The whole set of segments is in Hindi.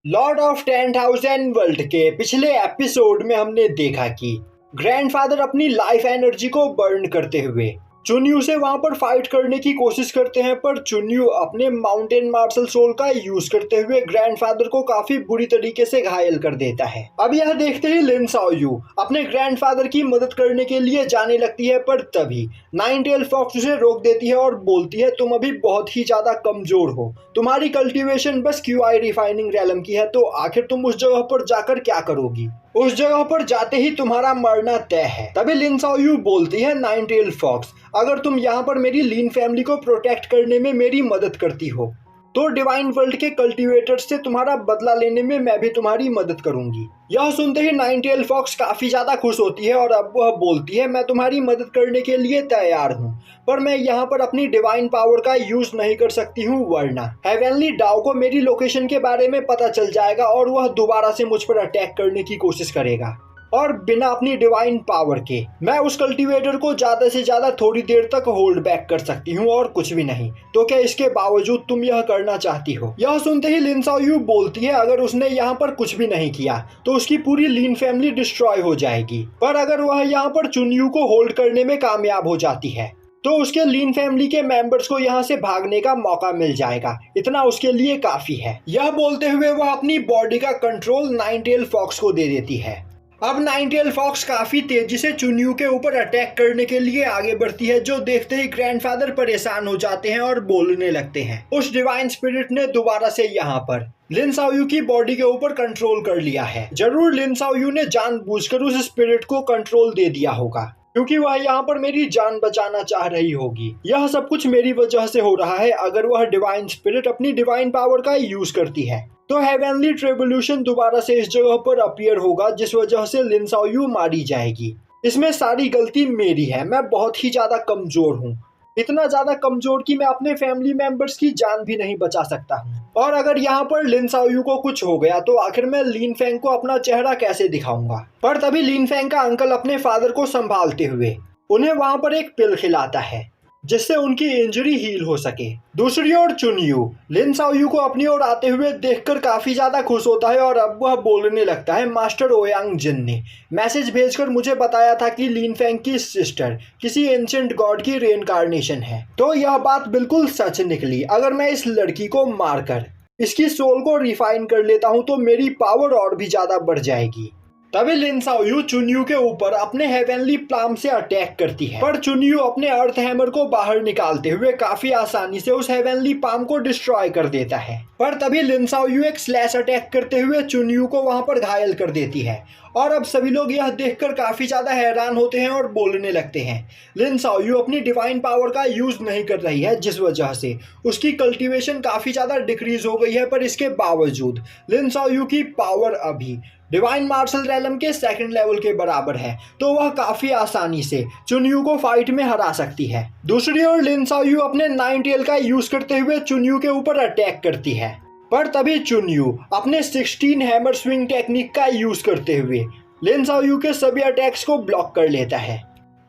लॉर्ड ऑफ 10,000 वर्ल्ड के पिछले एपिसोड में हमने देखा कि ग्रैंडफादर अपनी लाइफ एनर्जी को बर्न करते हुए चुन्यू से वहां पर फाइट करने की कोशिश करते हैं, पर चुन्यू अपने माउंटेन मार्शल सोल का यूज करते हुए ग्रैंडफादर को काफी बुरी तरीके से घायल कर देता है। अब यह देखते ही लिन शाओयू अपने ग्रैंडफादर की मदद करने के लिए जाने लगती है, पर तभी नाइन टेल फॉक्स उसे रोक देती है और बोलती है, तुम अभी बहुत ही ज्यादा कमजोर हो, तुम्हारी कल्टीवेशन बस क्यूआई रिफाइनिंग रैलम की है, तो आखिर तुम उस जगह पर जाकर क्या करोगी? उस जगह पर जाते ही तुम्हारा मरना तय है। तभी लिन शाओयू बोलती है, नाइन टेल फॉक्स, अगर तुम यहाँ पर मेरी लीन फैमिली को प्रोटेक्ट करने में मेरी मदद करती हो तो डिवाइन वर्ल्ड के कल्टीवेटर्स से तुम्हारा बदला लेने में मैं भी तुम्हारी मदद करूंगी। यह सुनते ही नाइन टेल फॉक्स काफी ज्यादा खुश होती है और अब वह बोलती है, मैं तुम्हारी मदद करने के लिए तैयार हूँ, पर मैं यहाँ पर अपनी डिवाइन पावर का यूज नहीं कर सकती हूँ, वरना हेवनली डाओ को मेरी लोकेशन के बारे में पता चल जाएगा और वह दोबारा से मुझ पर अटैक करने की कोशिश करेगा, और बिना अपनी डिवाइन पावर के मैं उस कल्टीवेटर को ज्यादा से ज्यादा थोड़ी देर तक होल्ड बैक कर सकती हूँ और कुछ भी नहीं। तो क्या इसके बावजूद तुम यह करना चाहती हो? यह सुनते ही लिन शाओयू बोलती है, अगर उसने यहाँ पर कुछ भी नहीं किया तो उसकी पूरी लीन फैमिली डिस्ट्रॉय हो जाएगी, पर अगर वह यहाँ पर चुन्यू को होल्ड करने में कामयाब हो जाती है तो उसके लीन फैमिली के मेंबर्स को यहाँ से भागने का मौका मिल जाएगा, इतना उसके लिए काफी है। यह बोलते हुए वह अपनी बॉडी का कंट्रोल नाइन टेल फॉक्स को दे देती है। अब नाइन टेल फॉक्स काफी तेजी से चुन्यू के ऊपर अटैक करने के लिए आगे बढ़ती है, जो देखते ही ग्रैंडफादर परेशान हो जाते हैं और बोलने लगते हैं, उस डिवाइन स्पिरिट ने दोबारा से यहाँ पर लिन शाओयू की बॉडी के ऊपर कंट्रोल कर लिया है। जरूर लिन शाओयू ने जानबूझकर उस स्पिरिट को कंट्रोल दे दिया होगा, क्योंकि वह यहाँ पर मेरी जान बचाना चाह रही होगी। यह सब कुछ मेरी वजह से हो रहा है। अगर वह डिवाइन स्पिरिट अपनी डिवाइन पावर का यूज करती है तो हेवनली ट्रिब्यूलेशन दोबारा से इस जगह पर अपीयर होगा, जिस वजह से लिन शाओयू मारी जाएगी। इसमें सारी गलती मेरी है, मैं बहुत ही ज्यादा कमजोर हूँ, इतना ज्यादा कमजोर कि मैं अपने फैमिली मेंबर्स की जान भी नहीं बचा सकता हूँ, और अगर यहाँ पर लिन शाओयू को कुछ हो गया तो आखिर मैं लीन फैंग को अपना चेहरा कैसे दिखाऊंगा? पर तभी लीन फैंग का अंकल अपने फादर को संभालते हुए उन्हें वहां पर एक पिल खिलाता है जिससे उनकी इंजरी हील हो सके। दूसरी ओर चुन्यू लिन शाओयू को अपनी ओर आते हुए देखकर काफी ज्यादा खुश होता है और अब वह बोलने लगता है, मास्टर ओयांग जिन ने मैसेज भेजकर मुझे बताया था कि लीन फैंग की सिस्टर किसी एंशिएंट गॉड की रेनकार्नेशन है, तो यह बात बिल्कुल सच निकली। अगर मैं इस लड़की को मारकर इसकी सोल को रिफाइन कर लेता हूँ तो मेरी पावर और भी ज्यादा बढ़ जाएगी। तभी लिन शाओयू चुन्यू के ऊपर अपने हेवनली प्लाम से अटैक करती है, पर चुन्यू अपने अर्थ हैमर को बाहर निकालते हुए काफी आसानी से उस हेवनली पाम को डिस्ट्रॉय कर देता है। पर तभी लिन शाओयू एक स्लैश अटैक करते हुए चुन्यू को वहां पर घायल कर देती है, और अब सभी लोग यह देखकर काफी ज्यादा हैरान होते हैं और बोलने लगते हैं, लिन शाओयू अपनी डिवाइन पावर का यूज नहीं कर रही है, जिस वजह से उसकी कल्टीवेशन काफी ज्यादा डिक्रीज हो गई है, पर इसके बावजूद लिन शाओयू की पावर अभी डिवाइन मार्शल रैलम के सेकंड लेवल के बराबर है, तो वह काफी आसानी से चुन्यू को फाइट में हरा सकती है। दूसरी ओर लिन शाओयू अपने नाइन टेल का यूज करते हुए चुन्यू के ऊपर अटैक करती है, पर तभी चुन्यू अपने 16 हैमर स्विंग टेक्निक का यूज करते हुए लिन शाओयू के सभी अटैक्स को ब्लॉक कर लेता है।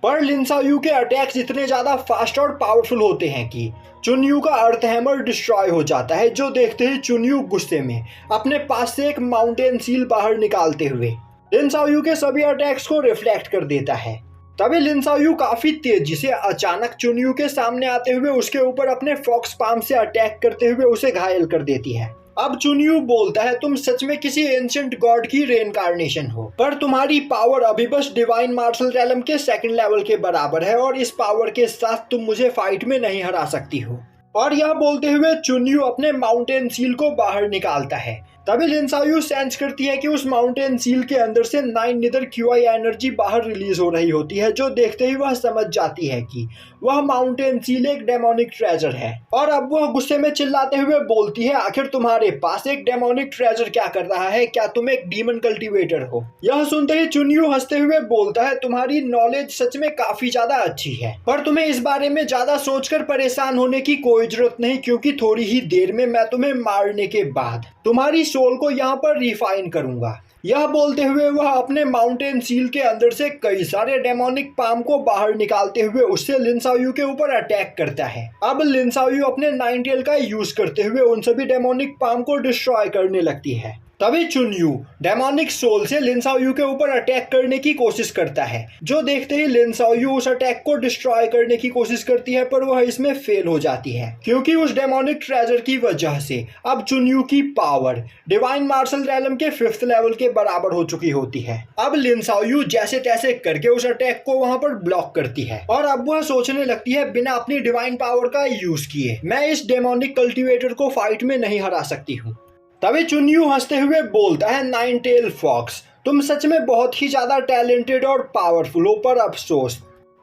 पर लिन शाओयू के अटैक्स इतने ज्यादा फास्ट और पावरफुल होते हैं कि चुन्यू का अर्थ हैमर डिस्ट्रॉय हो जाता है, जो देखते ही चुन्यू गुस्से में अपने पास से एक माउंटेन सील बाहर निकालते हुए लिन शाओयू के सभी अटैक्स को रिफ्लेक्ट कर देता है। तभी लिन शाओयू काफी तेजी से अचानक चुन्यू के सामने आते हुए उसके ऊपर अपने फॉक्स पाम से अटैक करते हुए उसे घायल कर देती है। अब चुन्यू बोलता है, तुम सच में किसी एंशिएंट गॉड की रेनकार्नेशन हो, पर तुम्हारी पावर अभी बस डिवाइन मार्शल रैलम के सेकंड लेवल के बराबर है, और इस पावर के साथ तुम मुझे फाइट में नहीं हरा सकती हो। और यह बोलते हुए चुन्यू अपने माउंटेन सील को बाहर निकालता है। तभी लिन शाओयू सेंस करती है कि उस माउंटेन सील के अंदर से 9 निदर क्यूआई एनर्जी बाहर रिलीज हो रही होती है, जो देखते ही वह समझ जाती है कि वह माउंटेन सील एक डेमोनिक ट्रेजर है, और अब वह गुस्से में चिल्लाते हुए बोलती है, आखिर तुम्हारे पास एक डेमोनिक ट्रेजर क्या कर रहा है? क्या तुम एक डीमन कल्टीवेटर हो? यह सुनते ही चुन्यू हंसते हुए बोलता है, तुम्हारी नॉलेज सच में काफी ज्यादा अच्छी है, पर तुम्हें इस बारे में ज्यादा सोचकर परेशान होने की कोई जरूरत नहीं, क्योंकि थोड़ी ही देर में मैं तुम्हें मारने के बाद तुम्हारी सोल को यहाँ पर रिफाइन करूंगा। यह बोलते हुए वह अपने माउंटेन सील के अंदर से कई सारे डेमोनिक पाम को बाहर निकालते हुए उससे लिन शाओयू के ऊपर अटैक करता है। अब लिन शाओयू अपने नाइन टेल का यूज करते हुए उन सभी डेमोनिक पाम को डिस्ट्रॉय करने लगती है। तभी चुनयू डेमोनिक सोल से लिन शाओयू के ऊपर अटैक करने की कोशिश करता है, जो देखते ही लिन शाओयू उस अटैक को डिस्ट्रॉय करने की कोशिश करती है, पर वह इसमें फेल हो जाती है क्योंकि उस डेमोनिक ट्रेजर की वजह से अब चुनयू की पावर डिवाइन मार्शल रैलम के 5th लेवल के बराबर हो चुकी होती है। अब लिन शाओयू जैसे तैसे करके उस अटैक को वहां पर ब्लॉक करती है और अब वह सोचने लगती है बिना अपनी डिवाइन पावर का यूज किए मैं इस डेमोनिक कल्टिवेटर को फाइट में नहीं हरा सकती हूँ। तभी चुनयू हंसते हुए बोलता है, नाइन टेल फॉक्स, तुम सच में बहुत ही ज्यादा टैलेंटेड और पावरफुल हो, पर अफसोस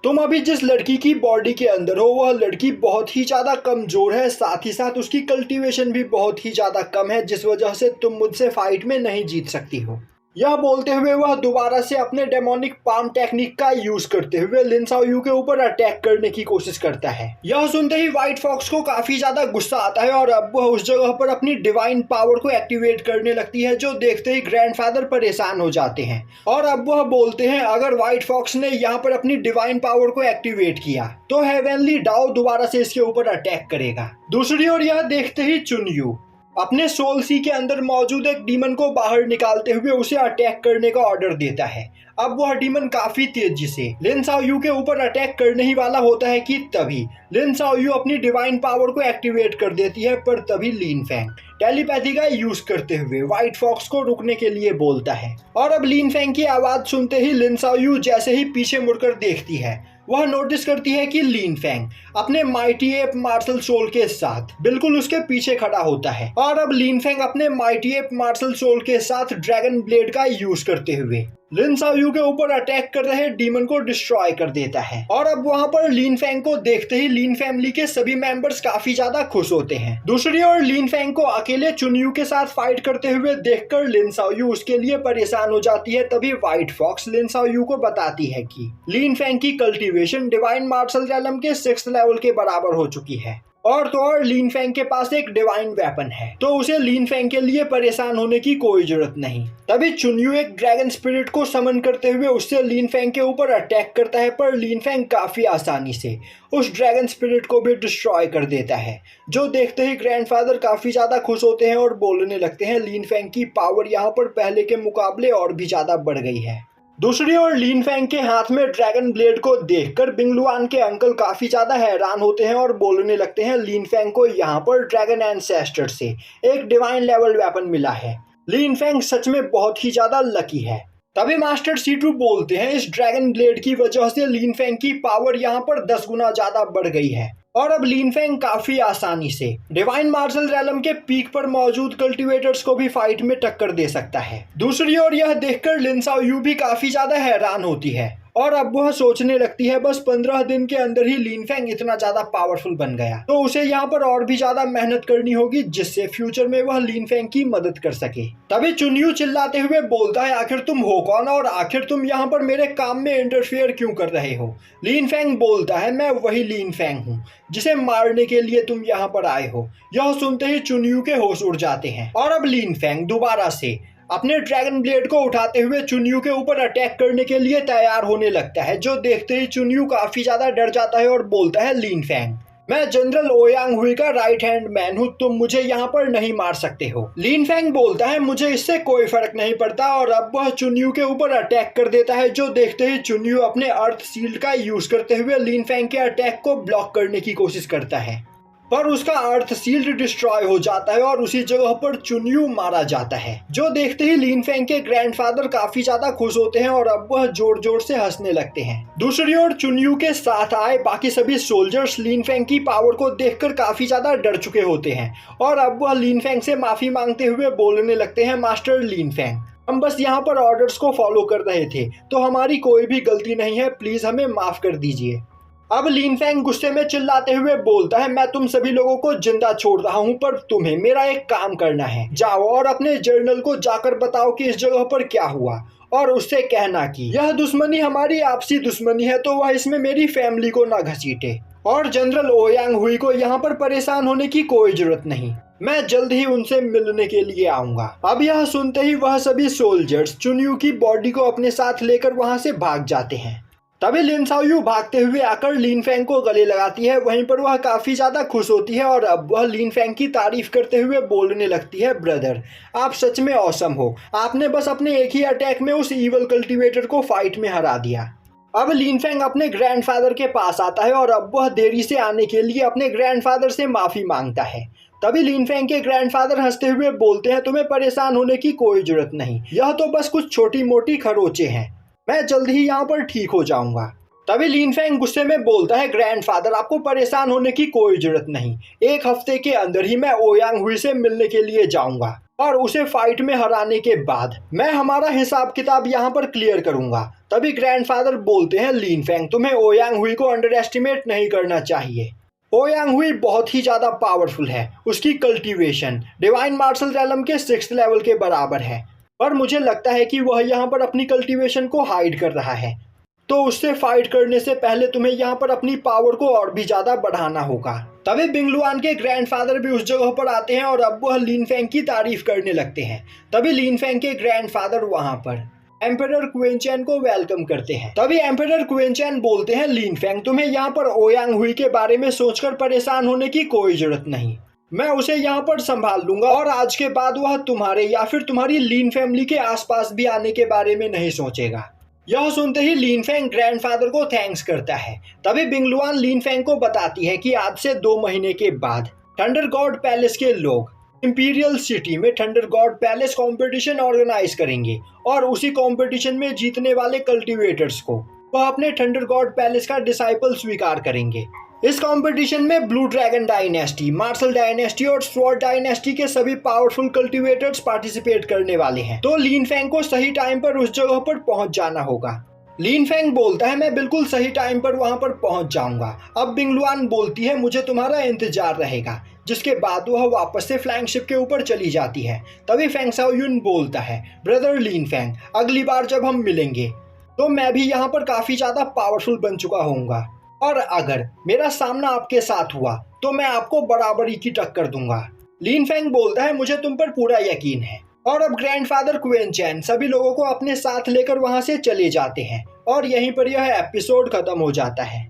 तुम अभी जिस लड़की की बॉडी के अंदर हो वह लड़की बहुत ही ज्यादा कमजोर है, साथ ही साथ उसकी कल्टीवेशन भी बहुत ही ज्यादा कम है, जिस वजह से तुम मुझसे फाइट में नहीं जीत सकती हो। यह बोलते हुए वह दोबारा से अपने डेमोनिक पाम टेक्निक का यूज करते हुए लिन शाओयू के ऊपर अटैक करने की कोशिश करता है। यह सुनते ही व्हाइट फॉक्स को काफी ज्यादा गुस्सा आता है और अब वह उस जगह पर अपनी डिवाइन पावर को एक्टिवेट करने लगती है, जो देखते ही ग्रैंडफादर परेशान हो जाते हैं और अब वह बोलते हैं अगर व्हाइट फॉक्स ने यहाँ पर अपनी डिवाइन पावर को एक्टिवेट किया तो हेवनली डाओ दोबारा से इसके ऊपर अटैक करेगा। दूसरी ओर यह देखते ही चुनयू अपने सोल सी के अंदर मौजूद एक डीमन को बाहर निकालते हुए उसे अटैक करने का ऑर्डर देता है। अब वह डीमन काफी तेजी से लिन शाओयू के ऊपर अटैक करने ही वाला होता है कि तभी लिन शाओयू अपनी डिवाइन पावर को एक्टिवेट कर देती है, पर तभी लिन फैंग टेलीपैथी का यूज करते हुए व्हाइट फॉक्स को रुकने के लिए बोलता है और अब लिन फैंग की आवाज सुनते ही लिन शाओयू जैसे ही पीछे मुड़कर देखती है वह नोटिस करती है कि लिन फैंग अपने माइटी एप मार्शल सोल के साथ बिल्कुल उसके पीछे खड़ा होता है और अब लिन फैंग अपने माइटी एप मार्शल सोल के साथ ड्रैगन ब्लेड का यूज करते हुए लिन शाओयू के ऊपर अटैक कर रहे डीमन को डिस्ट्रॉय कर देता है और अब वहां पर लिन फैंग को देखते ही लिन फैमिली के सभी मेंबर्स काफी ज्यादा खुश होते हैं। दूसरी ओर लिन फैंग को अकेले चुनयू के साथ फाइट करते हुए देखकर लिन शाओयू उसके लिए परेशान हो जाती है। तभी व्हाइट फॉक्स लिन शाओयू को बताती है कि लिन फैंग की कल्टीवेशन डिवाइन मार्शल रैलम के 6th लेवल के बराबर हो चुकी है और तो और लिन फैंग के पास एक डिवाइन वेपन है, तो उसे लिन फैंग के लिए परेशान होने की कोई जरूरत नहीं। तभी चुनयू एक ड्रैगन स्पिरिट को समन करते हुए उससे लिन फैंग के ऊपर अटैक करता है, पर लिन फैंग काफी आसानी से उस ड्रैगन स्पिरिट को भी डिस्ट्रॉय कर देता है, जो देखते ही ग्रैंडफादर काफी ज्यादा खुश होते हैं और बोलने लगते हैं लिन फैंग की पावर यहाँ पर पहले के मुकाबले और भी ज्यादा बढ़ गई है। दूसरी ओर लिन फैंग के हाथ में ड्रैगन ब्लेड को देखकर बिंगलुआन के अंकल काफी ज्यादा हैरान होते हैं और बोलने लगते हैं लिन फैंग को यहाँ पर ड्रैगन एंसेस्टर से एक डिवाइन लेवल वेपन मिला है। लिन फैंग सच में बहुत ही ज्यादा लकी है। तभी मास्टर C2 बोलते हैं इस ड्रैगन ब्लेड की वजह से लिन फैंग की पावर यहाँ पर 10 गुना ज्यादा बढ़ गई है और अब लिन फैंग काफी आसानी से डिवाइन मार्शल रैलम के पीक पर मौजूद कल्टीवेटर्स को भी फाइट में टक्कर दे सकता है। दूसरी ओर यह देखकर लिन शाओयू भी काफी ज्यादा हैरान होती है और अब वह सोचने लगती है बस 15 दिन के अंदर ही लिन फैंग इतना ज्यादा पावरफुल बन गया, तो उसे यहाँ पर और भी ज्यादा मेहनत करनी होगी जिससे फ्यूचर में वह लिन फैंग की मदद कर सके। तभी चुनयू चिल्लाते हुए बोलता है आखिर तुम हो कौन और आखिर तुम यहाँ पर मेरे काम में इंटरफेयर क्यों कर रहे हो। लिन फैंग बोलता है मैं वही लिन फैंग हूँ जिसे मारने के लिए तुम यहाँ पर आए हो। यह सुनते ही चुनयू के होश उड़ जाते हैं और अब लिन फैंग दोबारा से अपने ड्रैगन ब्लेड को उठाते हुए चुनयू के ऊपर अटैक करने के लिए तैयार होने लगता है, जो देखते ही चुनयू काफी ज्यादा डर जाता है और बोलता है लिन फैंग मैं जनरल ओयांग हुई का राइट हैंड मैन हूँ, तुम मुझे यहाँ पर नहीं मार सकते हो। लिन फैंग बोलता है मुझे इससे कोई फर्क नहीं पड़ता और अब वह चुनयू के ऊपर अटैक कर देता है, जो देखते ही चुनयू अपने अर्थ शील्ड का यूज करते हुए लिन फैंग के अटैक को ब्लॉक करने की कोशिश करता है, पर उसका अर्थ शील्ड डिस्ट्रॉय हो जाता है और उसी जगह पर चुनयू मारा जाता है, जो देखते ही लिन फैंग के ग्रैंडफादर काफी ज्यादा खुश होते हैं और अब वह जोर जोर से हंसने लगते हैं। दूसरी ओर चुनयू के साथ आए बाकी सभी सोल्जर्स लिन फैंग की पावर को देखकर काफी ज्यादा डर चुके होते हैं और अब वह लिन फैंग से माफी मांगते हुए बोलने लगते हैं मास्टर लिन फैंग हम बस यहाँ पर ऑर्डर्स को फॉलो कर रहे थे, तो हमारी कोई भी गलती नहीं है, प्लीज हमें माफ कर दीजिए। अब लिन फैंग गुस्से में चिल्लाते हुए बोलता है मैं तुम सभी लोगों को जिंदा छोड़ रहा हूँ, पर तुम्हें मेरा एक काम करना है, जाओ और अपने जर्नल को जाकर बताओ कि इस जगह पर क्या हुआ और उससे कहना कि यह दुश्मनी हमारी आपसी दुश्मनी है, तो वह इसमें मेरी फैमिली को ना घसीटे और जनरल ओयांग हुई को यहाँ पर परेशान होने की कोई जरूरत नहीं। मैं जल्द ही उनसे मिलने के लिए आऊंगा। अब यह सुनते ही वह सभी सोल्जर्स चुनयू की बॉडी को अपने साथ लेकर वहां से भाग जाते हैं। तभी लिन शाओयू भागते हुए आकर लिन फेंग को गले लगाती है। वहीं पर वह काफी ज्यादा खुश होती है और अब वह लिन फेंग की तारीफ करते हुए बोलने लगती है, ब्रदर आप सच में ऑसम हो, आपने बस अपने एक ही अटैक में उस ईवल कल्टीवेटर को फाइट में हरा दिया। अब लिन फेंग अपने ग्रैंडफादर के पास आता है और अब वह देरी से आने के लिए अपने ग्रैंडफादर से माफी मांगता है। तभी लिन फेंग के ग्रैंडफादर हंसते हुए बोलते हैं, तुम्हें परेशान होने की कोई जरूरत नहीं, यह तो बस कुछ छोटी मोटी खरोचे हैं, मैं जल्द ही यहाँ पर ठीक हो जाऊंगा। तभी लिन फेंग गुस्से में बोलता है, ग्रैंडफादर आपको परेशान होने की कोई जरूरत नहीं, एक हफ्ते के अंदर ही मैं ओयांग हुई से मिलने के लिए जाऊंगा और उसे फाइट में हराने के बाद मैं हमारा हिसाब किताब यहाँ पर क्लियर करूंगा। तभी ग्रैंडफादर बोलते हैं, लिन फेंग तुम्हें ओयांग हुई को अंडर एस्टिमेट नहीं करना चाहिए, ओयांग हुई बहुत ही ज्यादा पावरफुल है, उसकी कल्टीवेशन डिवाइन मार्शल रेलम के 6th लेवल के बराबर है, पर मुझे लगता है कि वह यहाँ पर अपनी कल्टीवेशन को हाइड कर रहा है, तो उससे फाइट करने से पहले तुम्हें यहाँ पर अपनी पावर को और भी ज्यादा बढ़ाना होगा। तभी बिंगलुआन के ग्रैंडफादर भी उस जगह पर आते हैं और अब वह लिन फेंग की तारीफ करने लगते हैं। तभी लिन फेंग के ग्रैंडफादर वहां पर एम्परर क्वेनचैन को वेलकम करते हैं। तभी एम्परर क्वेनचैन बोलते हैं, लिन फेंग तुम्हें यहाँ पर ओयांग हुई के बारे में सोचकर परेशान होने की कोई जरूरत नहीं, मैं उसे यहाँ पर संभाल लूंगा और आज के बाद वह तुम्हारे या फिर तुम्हारी लिन फैमिली के आसपास भी आने के बारे में नहीं सोचेगा। यह सुनते ही लिन फेंग ग्रैंडफादर को थैंक्स करता है। तभी बिंगलुआन लिन फेंग को बताती है कि आज से 2 महीने के बाद थंडर गॉड पैलेस के लोग इंपीरियल सिटी में thunder god palace competition organise करेंगे और उसी कंपटीशन में जीतने वाले कल्टीवेटर्स को वह अपने थंडर गॉड पैलेस का डिसाइपल स्वीकार करेंगे। इस कंपटीशन में blue dragon dynasty, martial dynasty और स्वॉर्ड डायनेस्टी के सभी पावरफुल कल्टीवेटर्स पार्टिसिपेट करने वाले हैं, तो लिन फेंग को सही टाइम पर उस जगह पर पहुंच जाना होगा। लिन फेंग बोलता है, मैं बिल्कुल सही टाइम पर वहां पर पहुंच जाऊंगा। अब बिंगलुआन बोलती है, मुझे तुम्हारा इंतजार रहेगा, जिसके बाद वह वापस से फ्लैंक शिप के ऊपर चली जाती है। तभी फेंग शाओयुन बोलता है, ब्रदर लिन फेंग अगली बार जब हम मिलेंगे तो मैं भी यहाँ पर काफी ज्यादा पावरफुल बन चुका होऊंगा और अगर मेरा सामना आपके साथ हुआ तो मैं आपको बराबरी की टक्कर दूंगा। लिन फेंग बोलता है, मुझे तुम पर पूरा यकीन है। और अब ग्रैंडफादर क्वेनचैन सभी लोगों को अपने साथ लेकर वहां से चले जाते हैं और यहीं पर यह एपिसोड खत्म हो जाता है।